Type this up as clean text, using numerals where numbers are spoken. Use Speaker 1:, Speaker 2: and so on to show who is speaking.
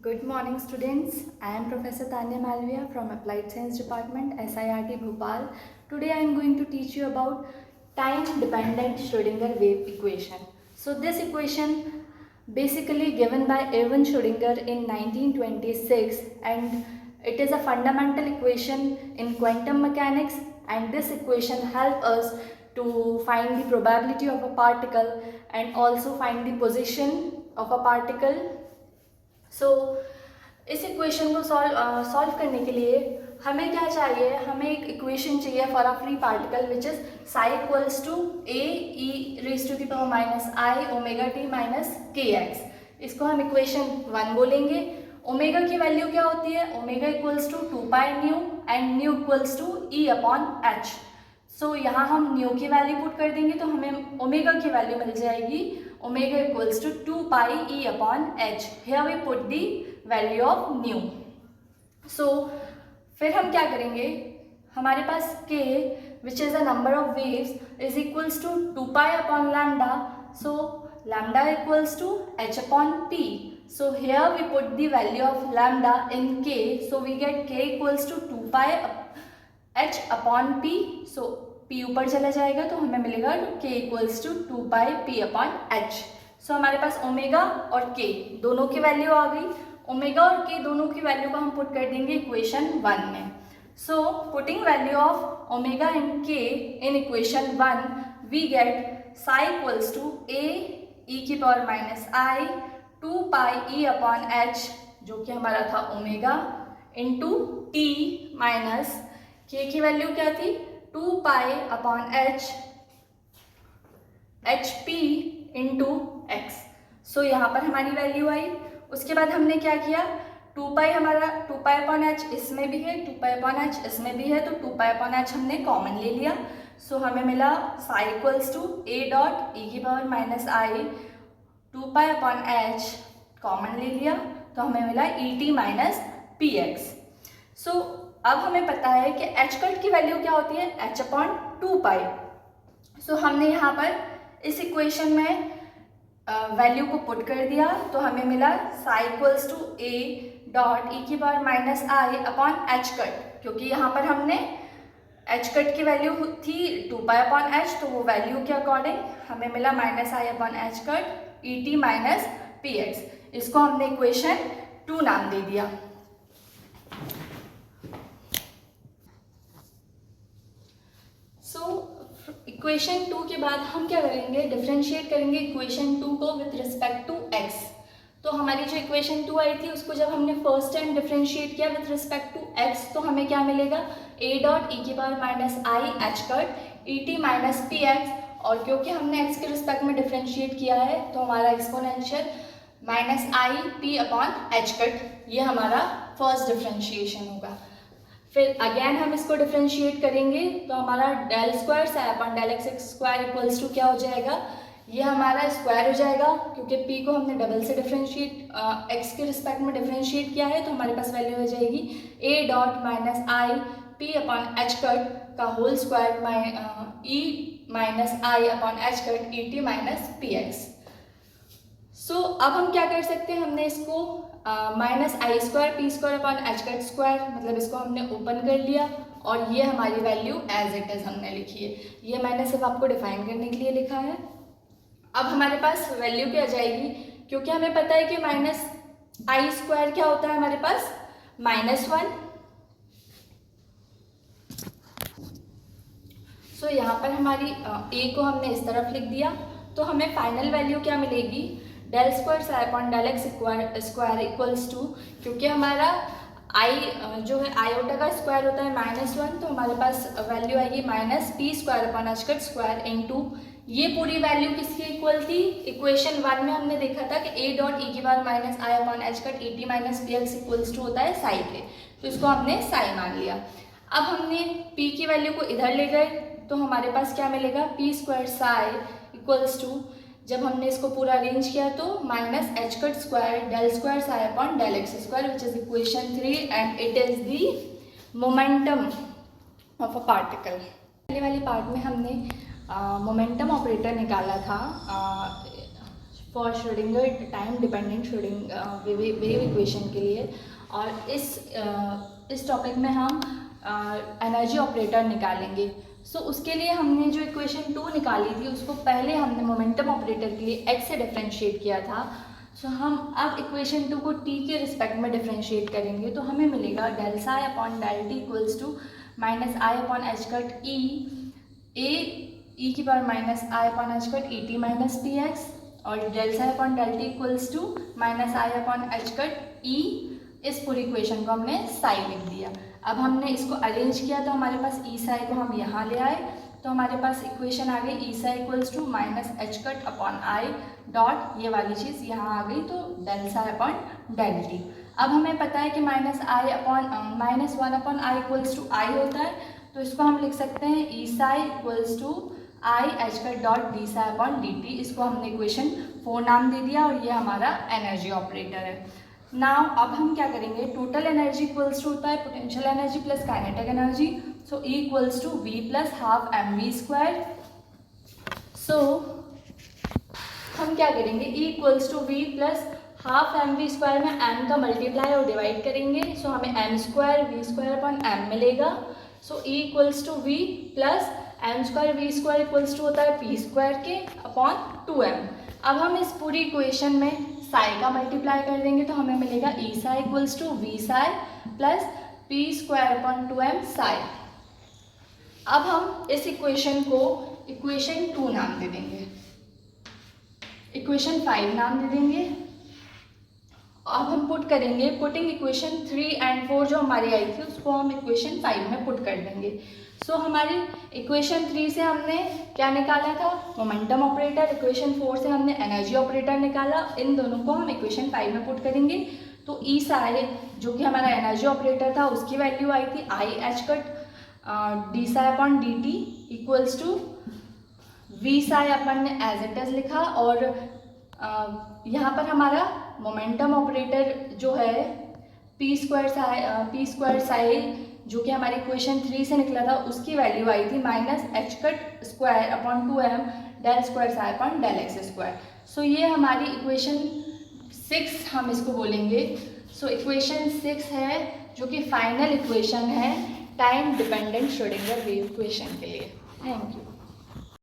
Speaker 1: Good morning students. I am Professor Tanya Malviya from Applied Science Department, SIRT Bhopal. Today I am going to teach you about time dependent Schrödinger wave equation. So this equation basically given by Erwin Schrödinger in 1926, and it is a fundamental equation in quantum mechanics, and this equation helps us to find the probability of a particle and also find the position of a particle. इस equation को solve करने के लिए हमें क्या चाहिए, हमें एक इक्वेशन चाहिए for a free particle which is psi equals to A E raise to the power minus I omega T minus K X. इसको हम इक्वेशन 1 बोलेंगे. ओमेगा की वैल्यू क्या होती है? Omega equals to 2 pi nu and nu equals to E upon H. So यहाँ हम new की वैल्यू पुट कर देंगे तो हमें ओमेगा की वैल्यू मिल जाएगी omega equals to 2 pi E upon H. Here we put the value of nu. So फिर हम क्या करेंगे, हमारे पास k which is the number of waves is equals to 2 pi upon lambda. So lambda equals to h upon p. So here we put the value of lambda in k. So we get k equals to 2 pi h upon p. So p ऊपर चला जाएगा तो हमें मिलेगा k equals to 2 pi p upon h. So हमारे पास omega और k दोनों की वैल्यू आ गई. ओमेगा और k दोनों की वैल्यू को हम पुट कर देंगे इक्वेशन 1 में. So putting value of omega and k in equation 1 we get psi equals to a e की power minus i 2 pi E upon H जो कि हमारा था ओमेगा इंटू टी माइनस के की वैल्यू क्या थी 2 pi upon H P into X. So यहाँ पर हमारी वैल्यू आई. उसके बाद हमने क्या किया, 2 पाई हमारा 2 पाई अपॉन एच इसमें भी है, 2 पाई अपॉन एच इसमें भी है, तो 2 पाई अपॉन एच हमने कॉमन ले लिया. सो हमें मिला psi equals to A dot E की power minus I 2 pi upon H common ले लिया तो हमें मिला E T minus P X. So अब हमें पता है कि एच कट की वैल्यू क्या होती है एच अपॉन 2 पाई. सो हमने यहाँ पर इस इक्वेशन में वैल्यू को पुट कर दिया तो हमें मिला psi equals to A dot E की power minus I upon H cut, क्योंकि यहाँ पर हमने एच कट की वैल्यू थी 2 पाई अपॉन एच तो वो वैल्यू के अकॉर्डिंग हमें मिला minus I upon H cut E T minus P X. इसको हमने इक्वेशन 2 नाम दे दिया. इक्वेशन 2 के बाद हम क्या करेंगे, डिफरेंशिएट करेंगे इक्वेशन 2 को विथ रिस्पेक्ट टू x. तो हमारी जो इक्वेशन 2 आई थी उसको जब हमने फर्स्ट टाइम डिफरेंशिएट किया विथ रिस्पेक्ट टू x तो हमें क्या मिलेगा a डॉट ई की पावर माइनस आई H cut E T minus P X. और क्योंकि हमने x के रिस्पेक्ट में डिफरेंशिएट किया है तो हमारा exponential minus I P upon H cut ये हमारा फर्स्ट डिफरेंशिएशन होगा. फिर अगेन हम इसको डिफरेंशिएट करेंगे तो हमारा del square psi upon del x square equals to क्या हो जाएगा, ये हमारा स्क्वायर हो जाएगा क्योंकि p को हमने डबल से डिफरेंशिएट x के रिस्पेक्ट में डिफरेंशिएट किया है तो हमारे पास वैल्यू हो जाएगी a dot minus I P upon H cut का whole square E minus I upon H cut E T minus P X. So अब हम क्या कर सकते हैं, हमने इसको minus I square P square upon H cut square मतलब इसको हमने ओपन कर लिया और ये हमारी वैल्यू एज इट इज हमने लिखी है. ये मैंने सिर्फ आपको डिफाइन करने के लिए लिखा है. अब हमारे पास वैल्यू क्या आ जाएगी, क्योंकि हमें पता है कि माइनस आई स्क्वायर क्या होता है हमारे पास -1. सो यहाँ पर हमारी a को हमने इस तरफ लिख दिया तो हमें फाइनल वैल्यू क्या मिलेगी del square psi upon del x square equals to, क्योंकि हमारा i जो है आयोटा का स्क्वायर होता है -1 तो हमारे पास वैल्यू आएगी minus P square upon H cut square into ये पूरी वैल्यू किसकी इक्वल थी, इक्वेशन 1 में हमने देखा था कि a डॉट ई की power minus I upon H cut E T minus P X equals to होता है साई के, तो इसको हमने साई मान लिया. अब हमने p की वैल्यू को इधर ले गए तो हमारे पास क्या मिलेगा p square psi equals to, जब हमने इसको पूरा अरेंज किया तो minus H cut square del square psi upon del x square which is equation 3 and it is the momentum of a particle. पहले वाली पार्ट में हमने मोमेंटम ऑपरेटर निकाला था for Schrodinger time dependent Schrodinger wave equation के लिए। और इस टॉपिक में हम एनर्जी ऑपरेटर निकालेंगे। सो उसके लिए हमने जो इक्वेशन 2 निकाली थी उसको पहले हमने मोमेंटम ऑपरेटर के लिए x से डिफरेंशिएट किया था। सो हम अब इक्वेशन 2 को t के रिस्पेक्ट में डिफरेंशिएट करेंगे, तो हमें मिलेगा del psi upon del T equals to minus I upon H cut E A की power minus I upon H cut E T minus P X, और del psi upon del T equals to minus I upon H cut E. इस पूरी equation को हमने साई लिख दिया। अब हमने इसको अरेंज किया तो हमारे पास ई साई को हम यहाँ ले आए, तो हमारे पास इक्वेशन आ गई E psi equals to minus H cut upon I dot ये वाली चीज़ यहाँ आ गई, तो del psi upon del T. अब हमें पता है कि minus one upon I equals to I होता है, तो इसको हम लिख सकते हैं E psi equals to I H cut dot D psi upon D T. इसको हमने इक्वेशन 4 नाम दे दिया, और ये हमारा एनर्जी ऑपरेटर है। नाउ अब हम क्या करेंगे, टोटल एनर्जी इक्वल्स टू होता है potential energy plus kinetic energy. So E equals to V plus half M V square. So हम क्या करेंगे, E equals to V plus half M V square में एम का मल्टीप्लाई और divide करेंगे। So हमें M square V square upon M मिलेगा। So E equals to V plus M square V square equals to होता है P square के upon 2m। अब हम इस पूरी इक्वेशन में साई का मल्टीप्लाई कर देंगे, तो हमें मिलेगा E psi equals to V psi plus P square upon 2m psi. अब हम इस इक्वेशन को इक्वेशन 2 नाम दे देंगे, इक्वेशन 5 नाम दे देंगे। अब हम पुट करेंगे, पुटिंग इक्वेशन 3 एंड 4 जो हमारी आई थी उसको हम इक्वेशन 5 में पुट कर देंगे। सो हमारी इक्वेशन 3 से हमने क्या निकाला था, मोमेंटम ऑपरेटर। इक्वेशन 4 से हमने एनर्जी ऑपरेटर निकाला। इन दोनों को हम इक्वेशन 5 में पुट करेंगे, तो ई साई जो कि हमारा एनर्जी ऑपरेटर था उसकी वैल्यू आई थी I H cut D psi upon D T equals to V psi अपन ने एज इट इज लिखा, और यहाँ पर हमारा मोमेंटम ऑपरेटर जो है पी स्क्वायर साई जो कि हमारी इक्वेशन 3 से निकला था उसकी वैल्यू आई थी minus H cut square upon 2m del square psi upon del x square. So ये हमारी इक्वेशन 6 हम इसको बोलेंगे। सो इक्वेशन 6 है जो कि फाइनल इक्वेशन है time dependent Schrodinger wave equation के लिए। Thank you.